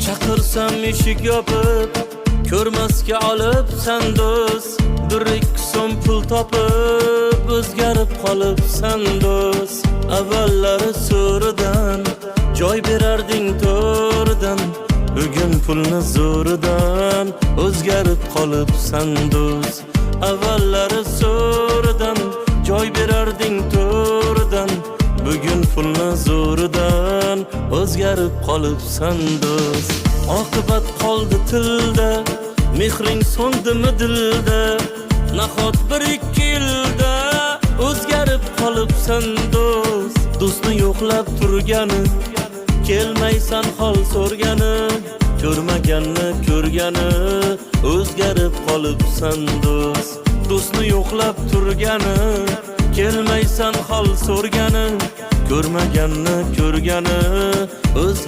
Chaqirsam eshik yopib, ko'rmasga olibsan do'st. Bir ikki so'm pul topib, o'zgarib qolibsan do'st. Avvallari so'ridan joy berarding to'rdan, bugun pulni zo'ridan o'zgarib qolibsan do'st. Avvallari so'ridan joy berarding to'rdan, bugun pulni zo'ridan o'zgarib qolibsan do'st. Oqibat qoldi tilda, mehring so'ndimi dilda, nahot bir ikki yilda o'zgarib qolibsan do'st. Do'stni yo'qlab turgani, kelmaysan hol so'rgani, ko'rmaganni ko'rgani o'zgarib qolibsan do'st. Do'stni yo'qlab turgani, kelmaysan hol so'rgani, ko'rmaganni ko'rgani o'zgarib